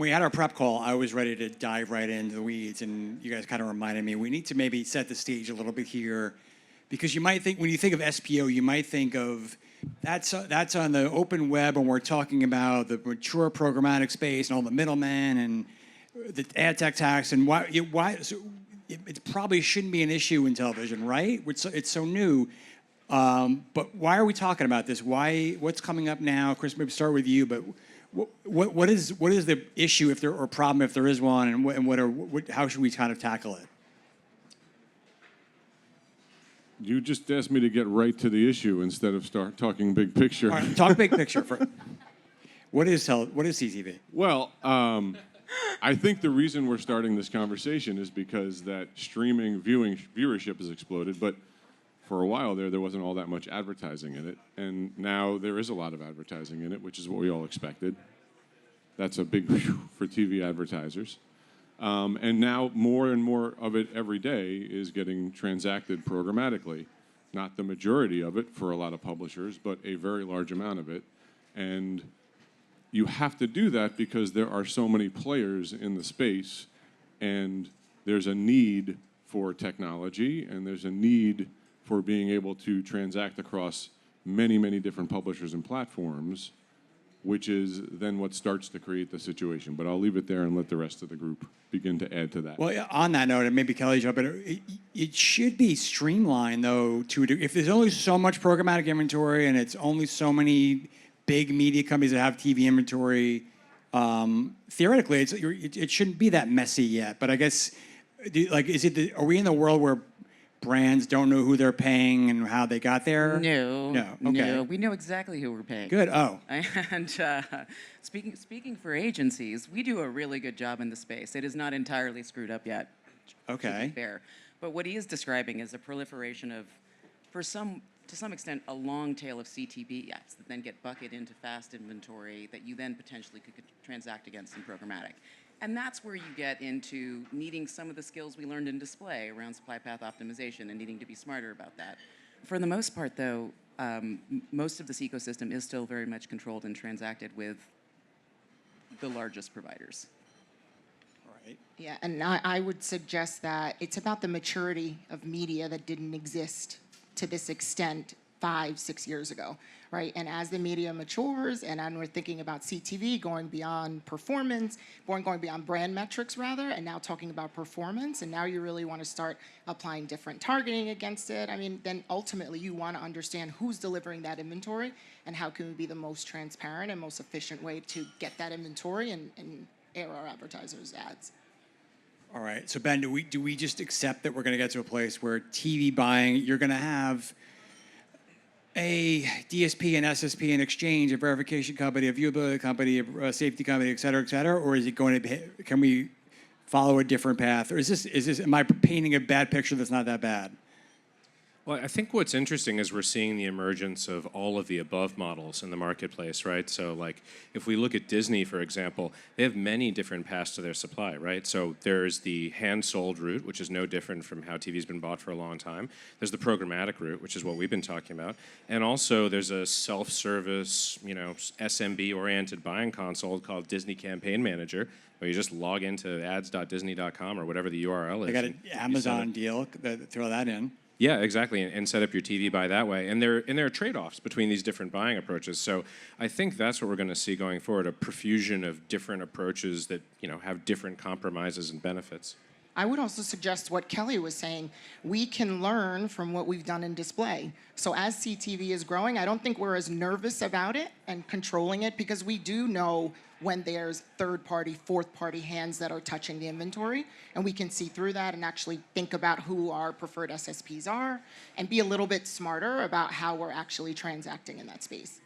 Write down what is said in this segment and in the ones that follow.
we had our prep call, I was ready to dive right into the weeds, and you guys kind of reminded me we need to maybe set the stage a little bit here, because you might think when you think of SPO, you might think of that's on the open web, and we're talking about the mature programmatic space and all the middlemen and the ad tech tax, and why so it probably shouldn't be an issue in television, right? It's so new. But why are we talking about this? What's coming up now? Kris, maybe start with you. But what is the issue or problem if there is one, and how should we kind of tackle it? You just asked me to get right to the issue instead of start talking big picture. All right, talk big picture. What is CTV? Well, I think the reason we're starting this conversation is because that streaming viewership has exploded, but for a while there wasn't all that much advertising in it, and now there is a lot of advertising in it, which is what we all expected. That's a big for TV advertisers. And now more and more of it every day is getting transacted programmatically. Not the majority of it for a lot of publishers, but a very large amount of it. And you have to do that because there are so many players in the space, and there's a need for technology, and there's a need for being able to transact across many, many different publishers and platforms, which is then what starts to create the situation. But I'll leave it there and let the rest of the group begin to add to that. Well, on that note, and maybe Kelly jump in, it should be streamlined, though, if there's only so much programmatic inventory and it's only so many big media companies that have TV inventory, theoretically, it shouldn't be that messy yet. But I guess, are we in the world where brands don't know who they're paying and how they got there? No. Okay. No, we know exactly who we're paying. Good. Oh. And speaking for agencies, we do a really good job in the space. It is not entirely screwed up yet. Okay. To be fair. But what he is describing is a proliferation of, to some extent, a long tail of CTV ads that then get bucketed into fast inventory that you then potentially could transact against in programmatic. And that's where you get into needing some of the skills we learned in display around supply path optimization and needing to be smarter about that. For the most part, though, most of this ecosystem is still very much controlled and transacted with the largest providers. Right. Yeah, and I would suggest that it's about the maturity of media that didn't exist to this extent 5-6 years ago, right? And as the media matures, and we're thinking about CTV going beyond performance, going beyond brand metrics rather, and now talking about performance, and now you really want to start applying different targeting against it. I mean, then ultimately you want to understand who's delivering that inventory and how can we be the most transparent and most efficient way to get that inventory and air our advertisers' ads. All right. So Ben, do we just accept that we're going to get to a place where TV buying, you're going to have a DSP, an SSP, an exchange, a verification company, a viewability company, a safety company, et cetera, or is it going to be, can we follow a different path? Or am I painting a bad picture that's not that bad? Well, I think what's interesting is we're seeing the emergence of all of the above models in the marketplace, right? So like if we look at Disney, for example, they have many different paths to their supply, right? So there's the hand-sold route, which is no different from how TV's been bought for a long time. There's the programmatic route, which is what we've been talking about. And also there's a self-service, SMB-oriented buying console called Disney Campaign Manager, where you just log into ads.disney.com or whatever the URL is. I got an Amazon deal, throw that in. Yeah, exactly, and set up your TV buy that way. And there are trade-offs between these different buying approaches. So I think that's what we're going to see going forward, a profusion of different approaches that have different compromises and benefits. I would also suggest what Kelly was saying. We can learn from what we've done in display. So as CTV is growing, I don't think we're as nervous about it and controlling it because we do know when there's third-party, fourth-party hands that are touching the inventory, and we can see through that and actually think about who our preferred SSPs are and be a little bit smarter about how we're actually transacting in that space.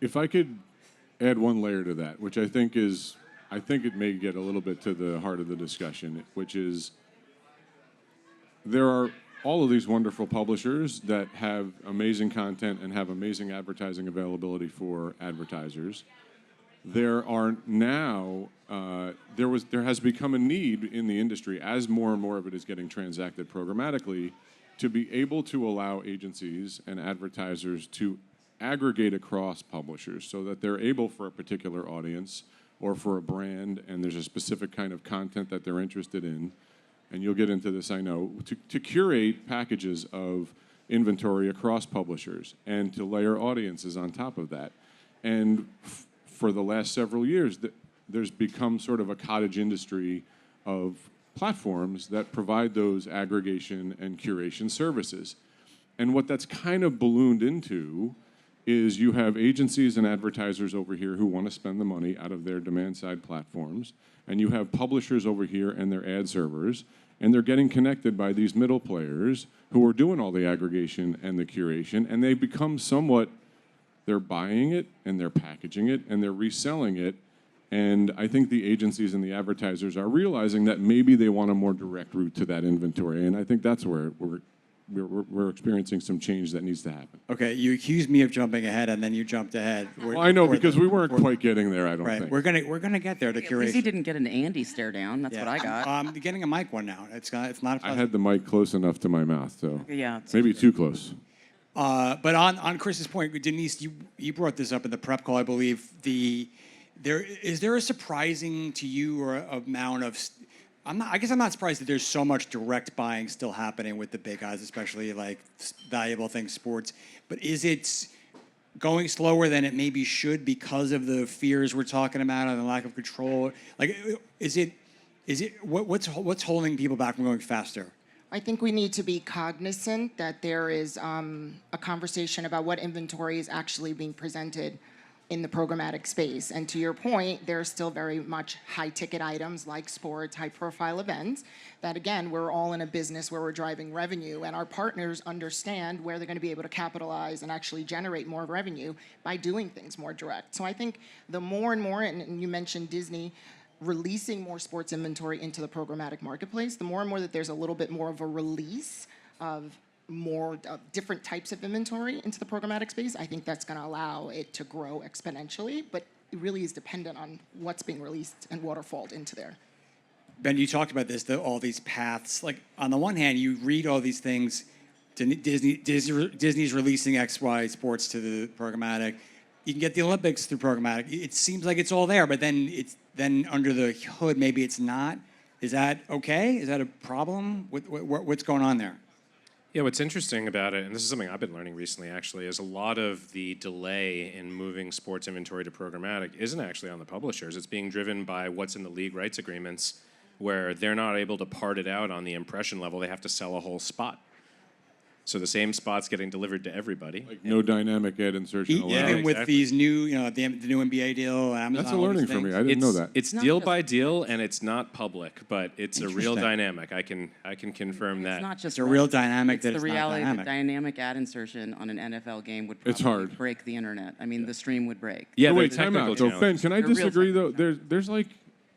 If I could add one layer to that, which I think it may get a little bit to the heart of the discussion, which is there are all of these wonderful publishers that have amazing content and have amazing advertising availability for advertisers. There are now, there has become a need in the industry as more and more of it is getting transacted programmatically to be able to allow agencies and advertisers to aggregate across publishers so that they're able for a particular audience or for a brand, and there's a specific kind of content that they're interested in, and you'll get into this, I know, to curate packages of inventory across publishers and to layer audiences on top of that. And for the last several years, there's become sort of a cottage industry of platforms that provide those aggregation and curation services. And what that's kind of ballooned into is you have agencies and advertisers over here who want to spend the money out of their demand-side platforms, and you have publishers over here and their ad servers, and they're getting connected by these middle players who are doing all the aggregation and the curation, and they become somewhat, they're buying it, and they're packaging it, and they're reselling it, and I think the agencies and the advertisers are realizing that maybe they want a more direct route to that inventory, and I think that's where we're experiencing some change that needs to happen. Okay, you accused me of jumping ahead, and then you jumped ahead. Well, I know, because we weren't quite getting there, I don't Right, think. we're gonna get there to At least he curation. didn't get an Andy stare down. That's what I got. I'm getting a mic one now. It's not. I had the mic close enough to my mouth, so Yeah. maybe too close. But on Chris's point, Denise, you brought this up in the prep call, I believe. Is there a surprising to you or amount of? I guess I'm not surprised that there's so much direct buying still happening with the big guys, especially like valuable things, sports. But is it going slower than it maybe should because of the fears we're talking about and the lack of control? Like, what's holding people back from going faster? I think we need to be cognizant that there is a conversation about what inventory is actually being presented in the programmatic space. And to your point, there are still very much high-ticket items like sports, high-profile events, that again, we're all in a business where we're driving revenue, and our partners understand where they're going to be able to capitalize and actually generate more revenue by doing things more direct. So I think the more and more, and you mentioned Disney, releasing more sports inventory into the programmatic marketplace, the more and more that there's a little bit more of a release of more different types of inventory into the programmatic space, I think that's going to allow it to grow exponentially, but it really is dependent on what's being released and waterfalled into there. Ben, you talked about this, all these paths. Like, on the one hand, you read all these things, Disney's releasing XY sports to the programmatic. You can get the Olympics through programmatic. It seems like it's all there, but then under the hood, maybe it's not. Is that okay? Is that a problem? What's going on there? Yeah, what's interesting about it, and this is something I've been learning recently actually, is a lot of the delay in moving sports inventory to programmatic isn't actually on the publishers. It's being driven by what's in the league rights agreements, where they're not able to part it out on the impression level. They have to sell a whole spot. So the same spot's getting delivered to everybody. Like no dynamic ad insertion allowed. Even with exactly. these new, the new NBA deal, Amazon. That's a all these learning for me. things. I didn't know that. It's Not deal just- by deal, and it's not public, but it's a real Interesting. dynamic. I can confirm that. It's not just It's a real dynamic It's that the it's not reality dynamic. that dynamic ad insertion on an NFL game would It's probably hard. break the internet. I mean, the stream would break. Yeah, No, there are wait, time technical out. So Ben, challenges. can I They're real disagree though? technical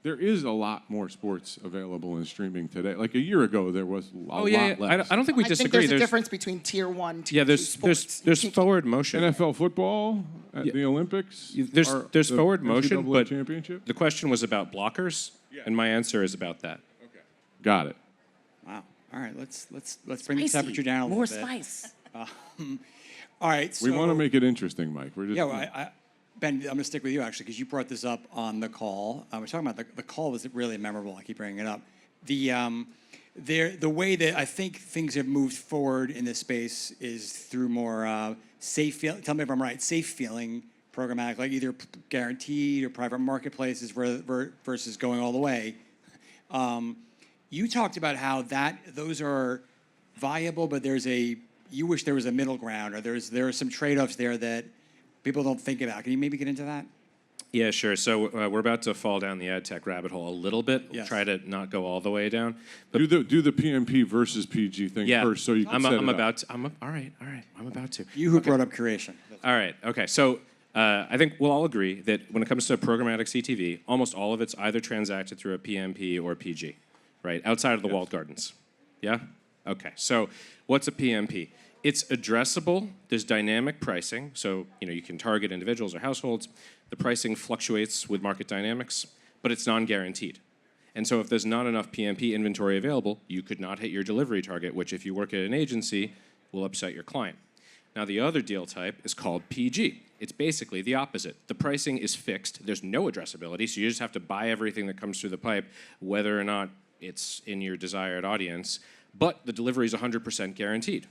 There is a lot more sports available in streaming today. Like a year ago, there was a lot I less. don't think we I think disagree. there's a difference between tier one, tier yeah, two there's sports. there's You can't- forward motion. NFL football at Yeah. the Olympics. There's or there's the forward motion, NCAA but championship. the question was about blockers, and my answer is about that. Got it. Wow. All right, let's bring the Spicy. temperature down a little More bit. spice. All right. So, We want to make it interesting, Mike. We're just Yeah, well, Ben, I'm going to stick with you actually because you brought this up on the call. We're talking about the call was really memorable. I keep bringing it up. The way that I think things have moved forward in this space is through more safe feel. Tell me if I'm right. Safe feeling programmatic, like either guaranteed or private marketplaces versus going all the way. You talked about how those are viable, but you wish there was a middle ground, or there are some trade-offs there that people don't think about. Can you maybe get into that? Yeah, sure. So we're about to fall down the ad tech rabbit hole a little bit. We'll Yes. try to not go all the way down. But do the PMP versus PG thing yeah, first, so you can I'm set it up. about to. All right. I'm about to. You who brought up curation. All right. Okay. So I think we'll all agree that when it comes to programmatic CTV, almost all of it's either transacted through a PMP or PG, right? Outside of the walled gardens. Yeah? Okay. So what's a PMP? It's addressable. There's dynamic pricing. So, you can target individuals or households. The pricing fluctuates with market dynamics, but it's non-guaranteed. And so if there's not enough PMP inventory available, you could not hit your delivery target, which if you work at an agency, will upset your client. Now, the other deal type is called PG. It's basically the opposite. The pricing is fixed. There's no addressability, so you just have to buy everything that comes through the pipe, whether or not it's in your desired audience. But the delivery is 100% guaranteed.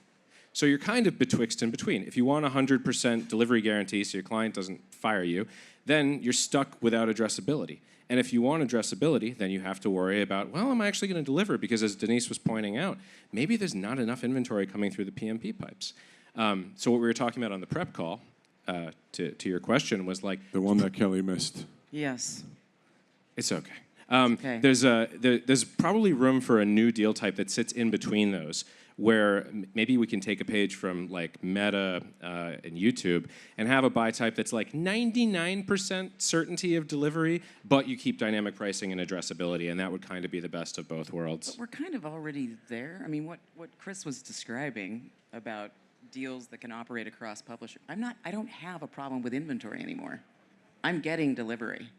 So you're kind of betwixt and between. If you want a 100% delivery guarantee so your client doesn't fire you, then you're stuck without addressability. And if you want addressability, then you have to worry about, well, am I actually going to deliver? Because as Denise was pointing out, maybe there's not enough inventory coming through the PMP pipes. So what we were talking about on the prep call, to your question, was like... The one that Kelly missed. Yes. It's okay. Okay. There's probably room for a new deal type that sits in between those, where maybe we can take a page from like Meta and YouTube and have a buy type that's like 99% certainty of delivery, but you keep dynamic pricing and addressability, and that would kind of be the best of both worlds. But we're kind of already there. I mean, what Kris was describing about deals that can operate across publishers, I don't have a problem with inventory anymore. I'm getting delivery.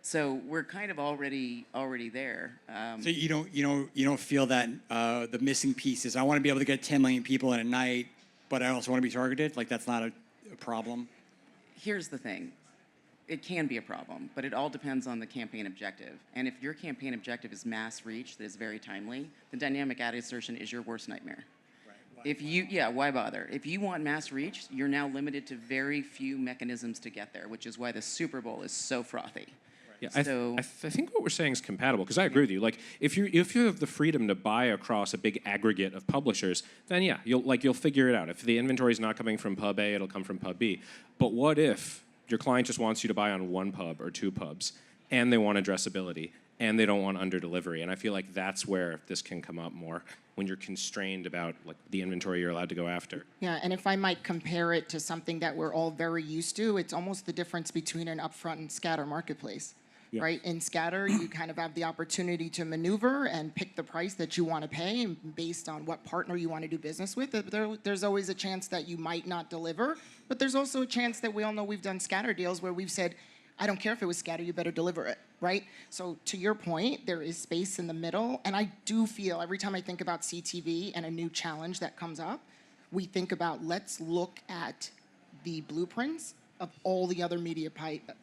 So we're kind of already there. So you don't feel that the missing piece is I want to be able to get 10 million people in a night, but I also want to be targeted. Like that's not a problem. Here's the thing. It can be a problem, but it all depends on the campaign objective. And if your campaign objective is mass reach that is very timely, the dynamic ad insertion is your worst nightmare. Why bother? If you want mass reach, you're now limited to very few mechanisms to get there, which is why the Super Bowl is so frothy. Yeah, So- I think what we're saying is compatible, because I agree with you. Like, if you have the freedom to buy across a big aggregate of publishers, then yeah, you'll figure it out. If the inventory is not coming from pub A, it'll come from pub B. But what if your client just wants you to buy on one pub or two pubs, and they want addressability, and they don't want under delivery? And I feel like that's where this can come up more, when you're constrained about like the inventory you're allowed to go after. Yeah, and if I might compare it to something that we're all very used to, it's almost the difference between an upfront and scatter marketplace. Yeah. Right? In scatter, you kind of have the opportunity to maneuver and pick the price that you want to pay based on what partner you want to do business with. There's always a chance that you might not deliver, but there's also a chance that we all know we've done scatter deals where we've said, I don't care if it was scatter, you better deliver it, right? So to your point, there is space in the middle, and I do feel every time I think about CTV and a new challenge that comes up, we think about let's look at the blueprints of all the other media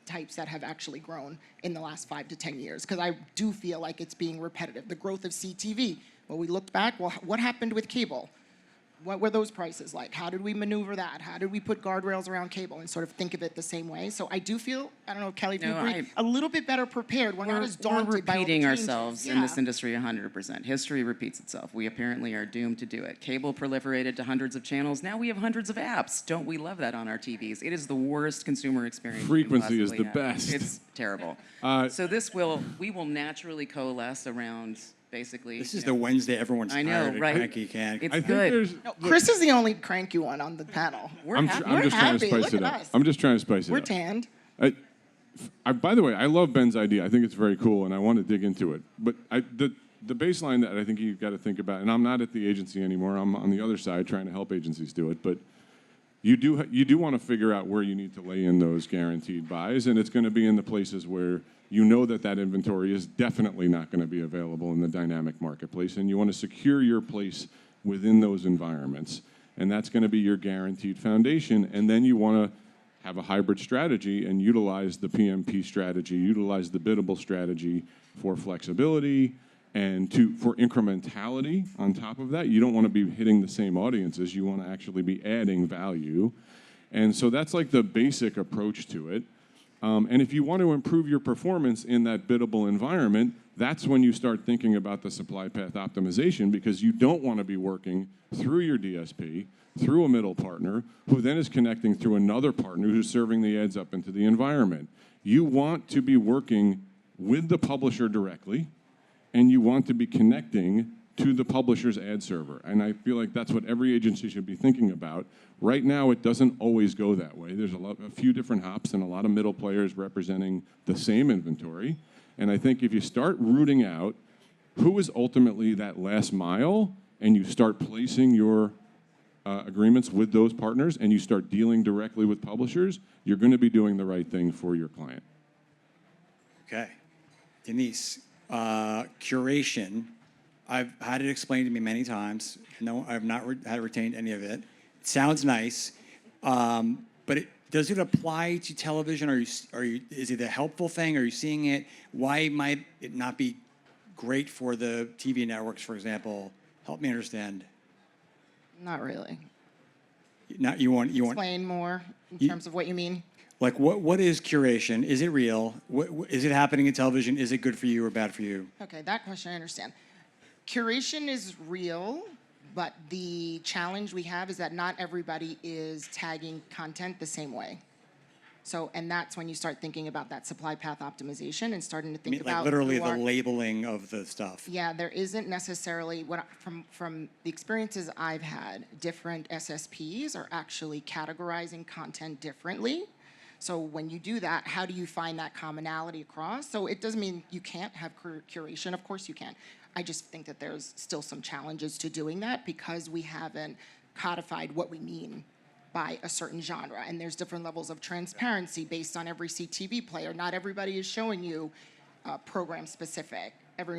types that have actually grown in the last 5 to 10 years, because I do feel like it's being repetitive. The growth of CTV, well, we looked back, well, what happened with cable? What were those prices like? How did we maneuver that? How did we put guardrails around cable and sort of think of it the same way? So I do feel, I don't know, Kelly, if you agree, a little bit better prepared. We're not as daunted by all the repeating changes. ourselves in this industry 100%. History repeats itself. We apparently are doomed to do it. Cable proliferated to hundreds of channels. Now we have hundreds of apps. Don't we love that on our TVs? It is the worst consumer experience. you can Frequency is possibly the have. best. It's terrible. So we will naturally coalesce around basically. This is the Wednesday everyone's I know, tired and right? cranky can't. It's I think good. there's. No, Chris is the only cranky one on the panel. We're I'm happy. just trying to happy. spice Look it at up. us. I'm just trying to spice it We're up. tanned. By the way, I love Ben's idea. I think it's very cool, and I want to dig into it. But the baseline that I think you've got to think about, and I'm not at the agency anymore. I'm on the other side trying to help agencies do it. But you do want to figure out where you need to lay in those guaranteed buys, and it's going to be in the places where you know that inventory is definitely not going to be available in the dynamic marketplace, and you want to secure your place within those environments, and that's going to be your guaranteed foundation. And then you want to have a hybrid strategy and utilize the PMP strategy, utilize the biddable strategy for flexibility and for incrementality on top of that. You don't want to be hitting the same audiences. You want to actually be adding value. And so that's like the basic approach to it. And if you want to improve your performance in that biddable environment, that's when you start thinking about the supply path optimization, because you don't want to be working through your DSP, through a middle partner, who then is connecting through another partner who's serving the ads up into the environment. You want to be working with the publisher directly, and you want to be connecting to the publisher's ad server. And I feel like that's what every agency should be thinking about. Right now, it doesn't always go that way. There's a few different hops and a lot of middle players representing the same inventory. And I think if you start rooting out who is ultimately that last mile, and you start placing your agreements with those partners, and you start dealing directly with publishers, you're going to be doing the right thing for your client. Okay. Denise, curation. I've had it explained to me many times. No, I've not had retained any of it. It sounds nice, but does it apply to television? Is it a helpful thing? Are you seeing it? Why might it not be great for the TV networks, for example? Help me understand. Not really. Not you want Explain more in terms of what you mean. like what is curation? Is it real? Is it happening in television? Is it good for you or bad for you? Okay, that question I understand. Curation is real, but the challenge we have is that not everybody is tagging content the same way. So, and that's when you start thinking about that supply path optimization and starting to I think mean, about like literally who the are- labeling of the stuff. Yeah, there isn't necessarily from the experiences I've had. Different SSPs are actually categorizing content differently. So when you do that, how do you find that commonality across? So it doesn't mean you can't have curation. Of course you can. I just think that there's still some challenges to doing that because we haven't codified what we mean by a certain genre. And there's different levels of transparency based on every CTV player. Not everybody is showing you program specific.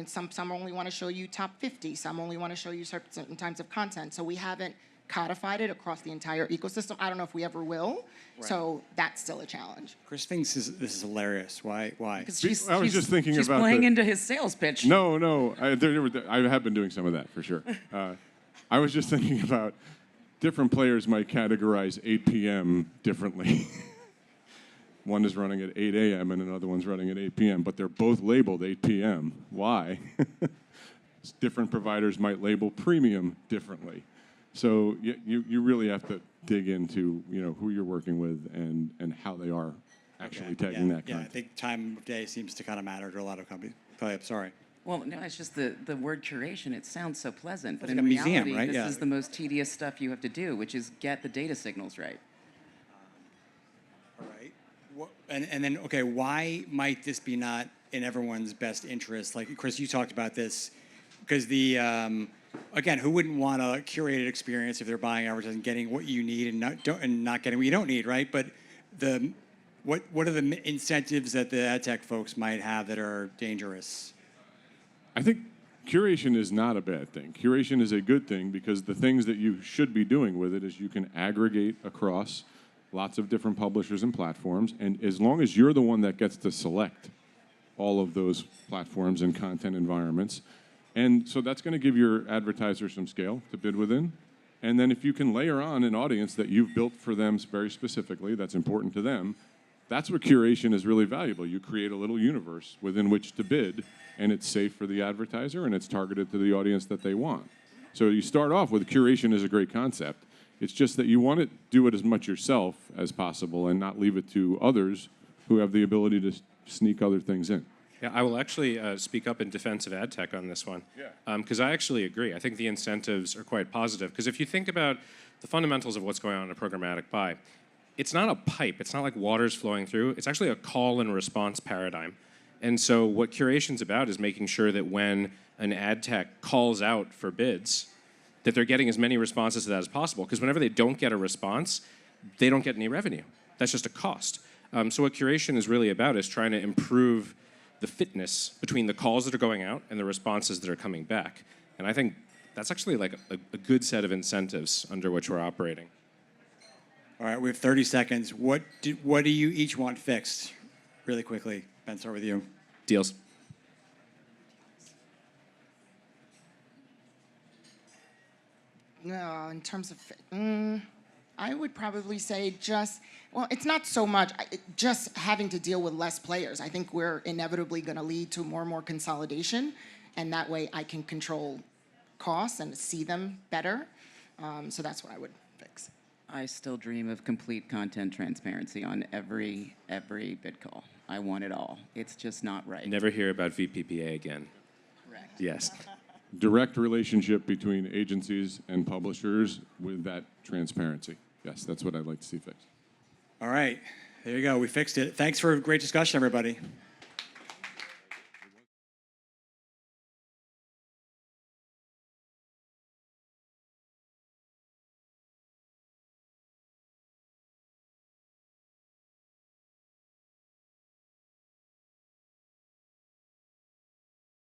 Some only want to show you top 50. Some only want to show you certain types of content. So we haven't codified it across the entire ecosystem. I don't know if we ever will. Right. So that's still a challenge. Kris thinks this is hilarious. Why? Because I was just thinking she's about playing into his sales pitch. No, I have been doing some of that for sure. I was just thinking about different players might categorize 8 p.m. differently. One is running at 8 a.m. and another one's running at 8 p.m., but they're both labeled 8 p.m. Why? Different providers might label premium differently. So you really have to dig into who you're working with and how they are actually tagging that content. Yeah, I think time of day seems to kind of matter to a lot of companies. I'm sorry. Well, no, it's just the word curation. It sounds so pleasant, but It's in like a museum, reality, right? this Yeah. is the most tedious stuff you have to do, which is get the data signals right. All right. And then, okay, why might this be not in everyone's best interest? Like, Kris, you talked about this, because again, who wouldn't want a curated experience if they're buying advertising, getting what you need and not getting what you don't need, right? But what are the incentives that the ad tech folks might have that are dangerous? I think curation is not a bad thing. Curation is a good thing because the things that you should be doing with it is you can aggregate across lots of different publishers and platforms, and as long as you're the one that gets to select all of those platforms and content environments, and so that's going to give your advertiser some scale to bid within. And then if you can layer on an audience that you've built for them very specifically, that's important to them, that's where curation is really valuable. You create a little universe within which to bid, and it's safe for the advertiser, and it's targeted to the audience that they want. So you start off with curation is a great concept. It's just that you want to do it as much yourself as possible and not leave it to others who have the ability to sneak other things in. Yeah, I will actually speak up in defense of ad tech on this one. Because I actually agree. I think the incentives are quite positive. Because if you think about the fundamentals of what's going on in a programmatic buy, it's not a pipe. It's not like water's flowing through. It's actually a call and response paradigm. And so what curation's about is making sure that when an ad tech calls out for bids, that they're getting as many responses to that as possible. Because whenever they don't get a response, they don't get any revenue. That's just a cost. So what curation is really about is trying to improve the fitness between the calls that are going out and the responses that are coming back. And I think that's actually like a good set of incentives under which we're operating. All right, we have 30 seconds. What do you each want fixed? Really quickly. Ben, start with you. Deals. No, in terms of, I would probably say it's not so much just having to deal with less players. I think we're inevitably going to lead to more and more consolidation, and that way I can control costs and see them better. So that's what I would fix. I still dream of complete content transparency on every bid call. I want it all. It's just not right. Never hear about VPPA again. Correct. Yes. Direct relationship between agencies and publishers with that transparency. Yes, that's what I'd like to see fixed. All right, there you go. We fixed it. Thanks for a great discussion, everybody.